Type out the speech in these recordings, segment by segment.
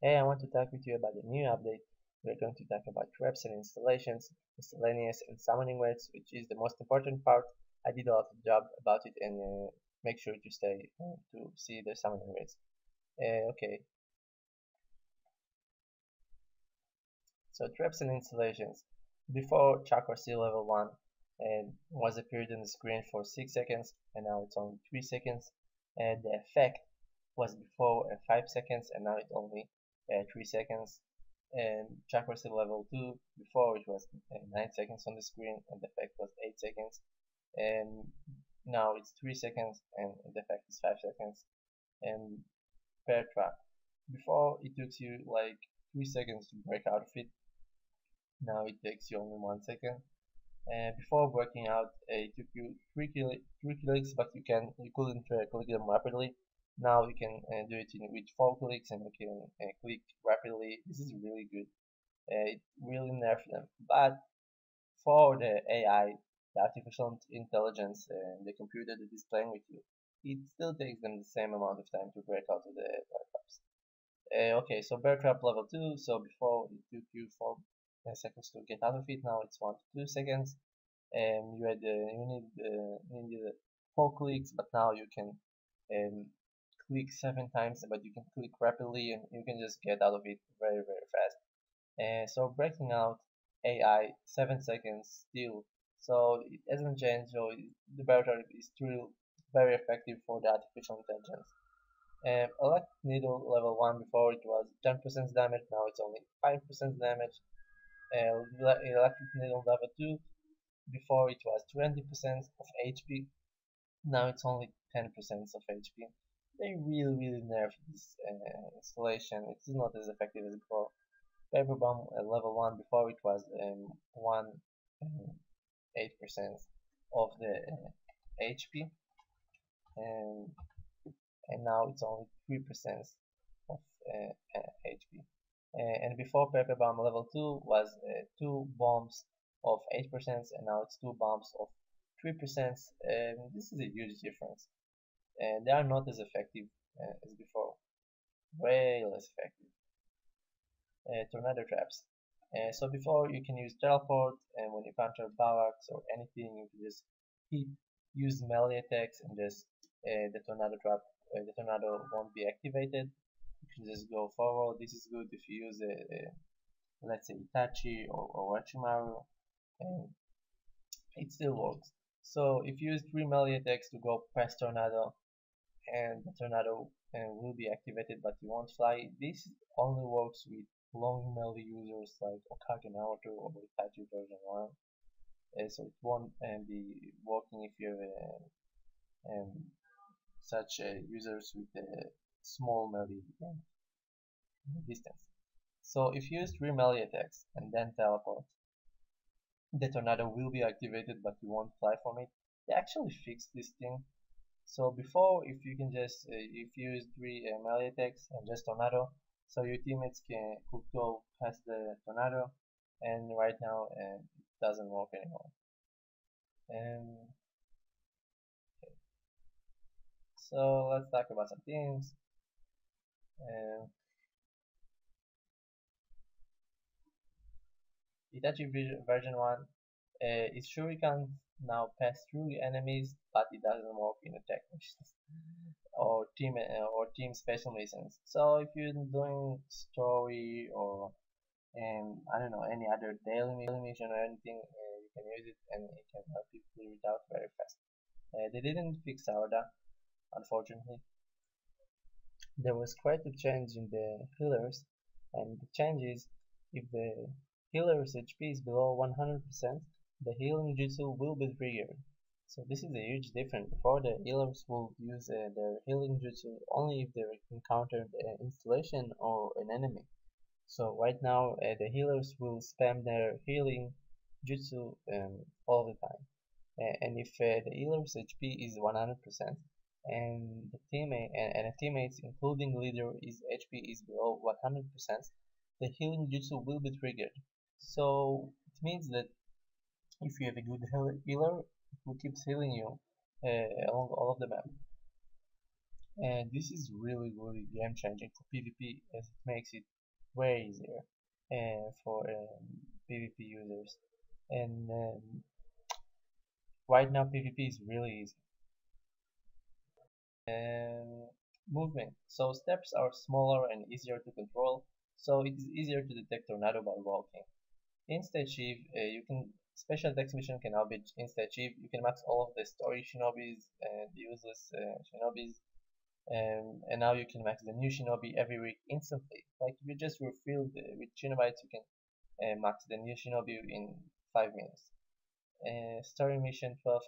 Hey, I want to talk with you about the new update. We're going to talk about traps and installations, miscellaneous and summoning words, which is the most important part. I did a lot of job about it and make sure to stay to see the summoning words. Okay, so traps and installations. Before Chakra Seal level 1 was appeared on the screen for 6 seconds and now it's only 3 seconds. And the effect was before 5 seconds and now it's only 3 seconds. And Chakra Seal level 2 before it was 9 seconds on the screen and the effect was 8 seconds. And now it's 3 seconds and the effect is 5 seconds. And Bear Trap. Before it took you like 3 seconds to break out of it. Now it takes you only 1 second. Before working out, it took you three clicks, but you couldn't click them rapidly. Now you can do it with 4 clicks, and you can click rapidly. This is really good. It really nerfed them. But for the AI, the artificial intelligence, the computer that is playing with you, it still takes them the same amount of time to break out of the bear traps. Okay, so bear trap level 2. So before it took you 4 seconds to get out of it, now it's 1 to 2 seconds. You need 4 clicks, but now you can um, click 7 times, but you can click rapidly and you can just get out of it very very fast. So breaking out AI 7 seconds still, so it hasn't changed. So the barrier is still very effective for the artificial intelligence. Electric needle level 1 before it was 10% damage, now it's only 5% damage. Electric needle level 2 before it was 20% of HP, now it's only 10% of HP. They really nerfed this installation. It is not as effective as before. Paper Bomb level 1 before it was 1 8% of the HP, and now it's only 3% of HP. And before Paper Bomb level 2 was 2 bombs of 8% and now it's 2 bombs of 3%. This is a huge difference. They are not as effective as before. Way less effective. Tornado traps. So before you can use teleport, and when you counter barracks or anything, you can just hit, use melee attacks, and just the tornado trap, the tornado won't be activated. You can just go forward. This is good if you use let's say Itachi or Orochimaru, and it still works. So if you use 3 melee attacks to go past tornado, and the tornado will be activated, but you won't fly. This only works with long melee users like Okage Naruto or Itachi version 1. So it won't be working if you have such users with a small melee distance. So if you use 3 melee attacks and then teleport, the tornado will be activated but you won't fly from it. They actually fixed this thing. So before, if you can just if you use 3 melee attacks and just tornado, so your teammates could go past the tornado, and right now it doesn't work anymore. Um, okay. So let's talk about some things. Um, Itachi version 1 is Shuriken now pass through enemies, but it doesn't work in attack missions or team special missions. So if you're doing story or I don't know any other daily mission or anything, you can use it and it can help you clear it out very fast. They didn't fix Sarada, unfortunately. There was quite a change in the healers, and the change is if the healer's HP is below 100%, the healing jutsu will be triggered. So this is a huge difference. Before, the healers will use their healing jutsu only if they encountered an installation or an enemy. So right now the healers will spam their healing jutsu all the time. And if the healer's HP is 100% and the teammate and a teammates including leader is HP is below 100%, the healing jutsu will be triggered. So it means that if you have a good healer, it will keep healing you along all of the map. And this is really game changing for PvP, as it makes it way easier for PvP users. And right now PvP is really easy. And movement. So steps are smaller and easier to control, so it is easier to detect tornado by walking. Insta-Achieve, you can special text mission can now be Insta-Achieve. You can max all of the story shinobis and the useless shinobis, and now you can max the new shinobi every week instantly. Like if you just refilled with shinobites, you can max the new shinobi in 5 minutes. Story mission 12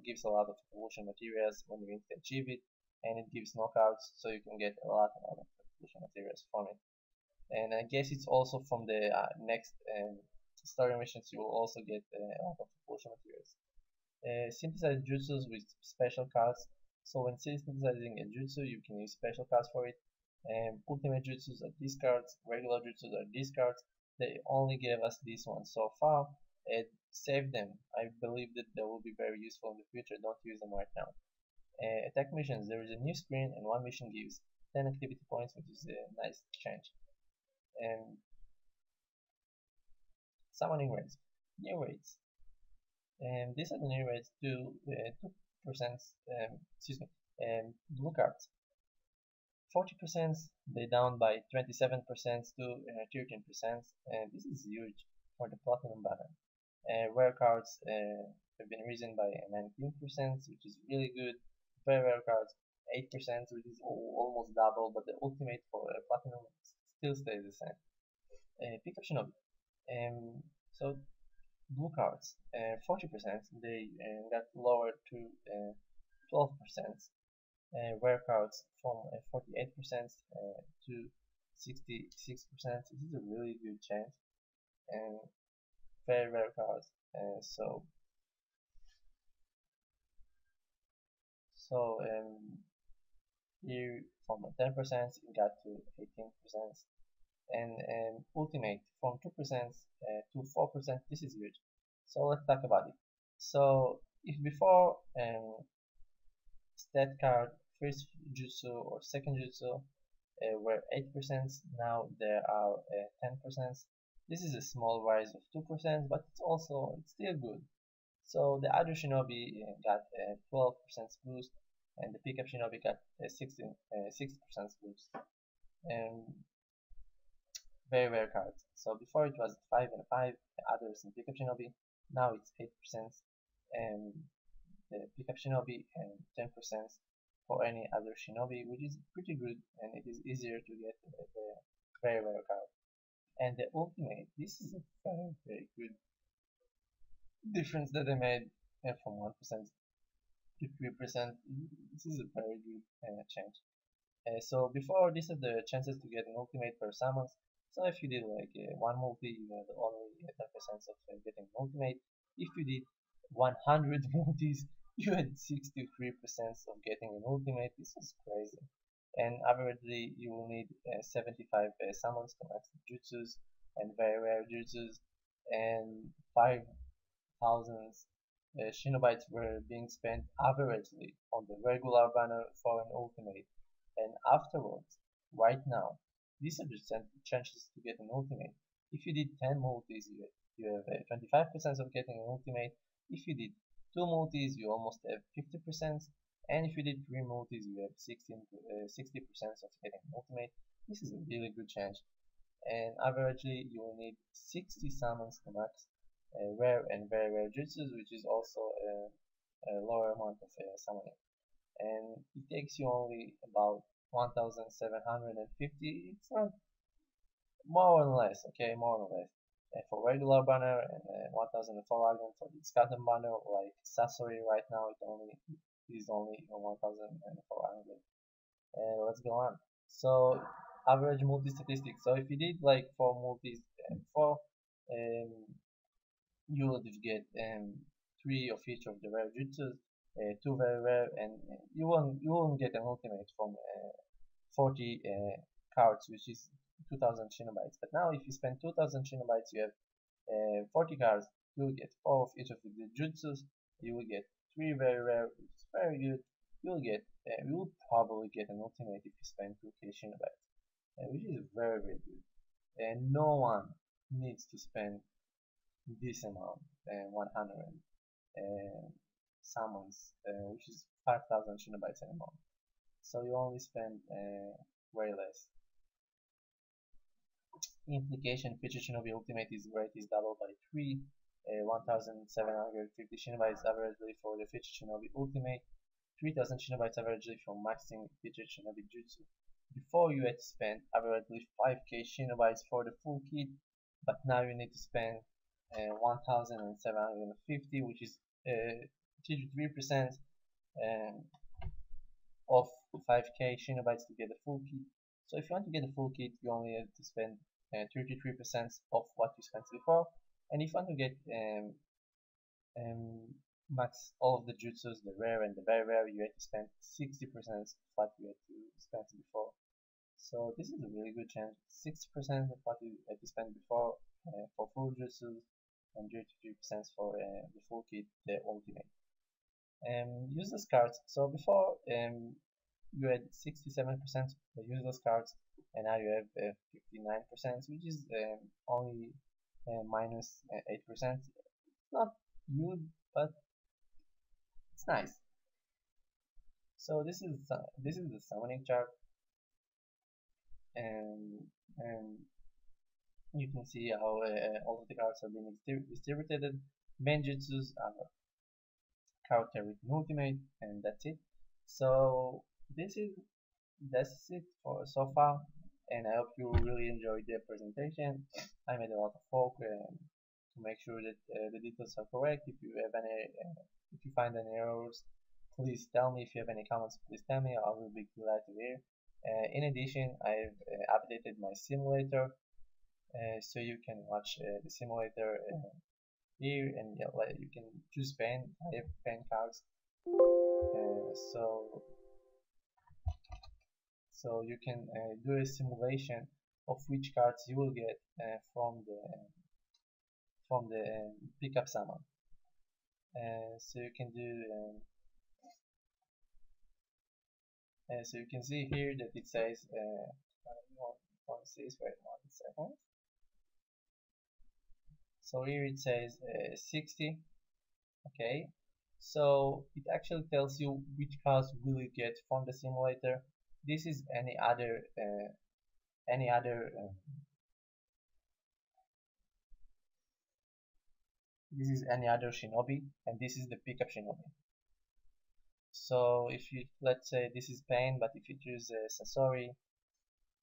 gives a lot of evolution materials when you achieve it, and it gives knockouts, so you can get a lot of evolution materials from it. And I guess it's also from the next story missions you will also get a lot of evolution materials. Synthesize jutsus with special cards. So when synthesizing a jutsu, you can use special cards for it. Ultimate jutsus are these cards, regular jutsus are these cards. They only gave us these ones so far. Save them. I believe that they will be very useful in the future. Don't use them right now. Attack missions. There is a new screen and one mission gives 10 activity points, which is a nice change. And summoning rates. New rates. And these are the new rates to 2%, excuse me, blue cards. 40%, they down by 27% to 13%, and this is huge for the platinum banner. Rare cards have been risen by 19%, which is really good. Very rare cards, 8%, which is almost double, but the ultimate for platinum still stays the same. Pick up Shinobi. So blue cards, 40%, they got lowered to 12%. Rare cards from 48% to 66%. This is a really good change, and very rare cards. So here from 10% it got to 18%, and ultimate from 2% to 4%. This is huge. So let's talk about it. So if before stat card first jutsu or second jutsu were 8%, now there are 10%. This is a small rise of 2%, but it's still good. So the other shinobi got 12% boost, and the pickup shinobi got 60% boost. And very rare cards. So before it was 5 and 5, the others in pickup shinobi. Now it's 8%, and the pickup shinobi and 10% for any other shinobi, which is pretty good, and it is easier to get the very rare card. And the ultimate, this is a very good difference that they made from 1% to 3%. This is a very good change. So before, these are the chances to get an ultimate per summons. So if you did like one multi, you had only 10% of getting an ultimate. If you did 100 multis, you had 63% of getting an ultimate. This is crazy. And averagely, you will need 75 summons to max jutsus and very rare jutsus, and 5,000 Shinobites were being spent averagely on the regular banner for an ultimate. And afterwards, right now, these are the chances to get an ultimate. If you did 10 multis, you have 25% of getting an ultimate. If you did 2 multis, you almost have 50%. And if you did 3 multis, you have 60% of getting an ultimate. This is a really good change. And averagely, you will need 60 summons to max rare and very rare jutsus, which is also a lower amount of summoning. And it takes you only about 1750. It's not more or less, okay, more or less. For regular banner and 1400 for the Scatum banner, like Sasori right now, it is only 1400. Let's go on. So average multi statistics. So if you did like 4 multis and 4, you would get 3 of each of the rare jutsus, 2 very rare, and you won't get an ultimate from 40 cards, which is 2000 Shinobites. But now if you spend 2000 Shinobites, you have 40 cards, you will get 4 of each of the jutsus, you will get 3 very rare, which is very good, you will get you will probably get an ultimate if you spend 2k Shinobites, which is very very good. And no one needs to spend this amount, 100 summons, which is 5,000 Shinobites anymore. So you only spend way less. Implication feature Shinobi Ultimate is rate is doubled by 3, 1750 Shinobites averagely for the feature Shinobi Ultimate, 3000 Shinobites averagely for maxing feature Shinobi Jutsu. Before you had to spend averagely 5k Shinobites for the full kit, but now you need to spend 1750, which is 33% of 5k Shinobites to get the full kit. So if you want to get the full kit, you only have to spend 33% of what you spent before, and if you want to get max all of the jutsus, the rare and the very rare, you have to spend 60% of what you had to spend before. So this is a really good chance. 60% of what you had to spend before for full jutsus, and 33% for the full kit, the ultimate. Useless cards. So before you had 67% useless cards, and now you have 59%, which is only minus 8%. Not good, but it's nice. So this is the summoning chart, and you can see how all of the cards are being distributed. Main jutsus are character with an ultimate, and that's it. So that's it for so far, and I hope you really enjoyed the presentation. I made a lot of work to make sure that the details are correct. If you have any, if you find any errors, please tell me. If you have any comments, please tell me. I will be glad to hear. In addition, I've updated my simulator, so you can watch the simulator here, and yeah, you can choose pen. I have pen cards, so you can do a simulation of which cards you will get from the pickup summon. So you can do so you can see here that it says one says, wait 1 second. So here it says 60. Okay, so it actually tells you which cards will you get from the simulator. This is any other this is any other shinobi, and this is the pickup shinobi. So if you, let's say this is pain, but if you choose Sasori,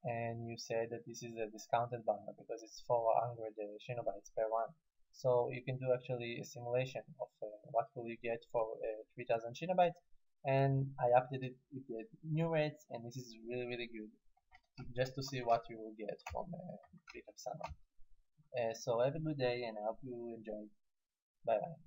and you say that this is a discounted banner because it's 400 Shinobites per one, so you can do actually a simulation of what will you get for 3000 Shinobites, and I updated with the new rates, and this is really good just to see what you will get from pickup summon. So have a good day, and I hope you enjoy. Bye bye.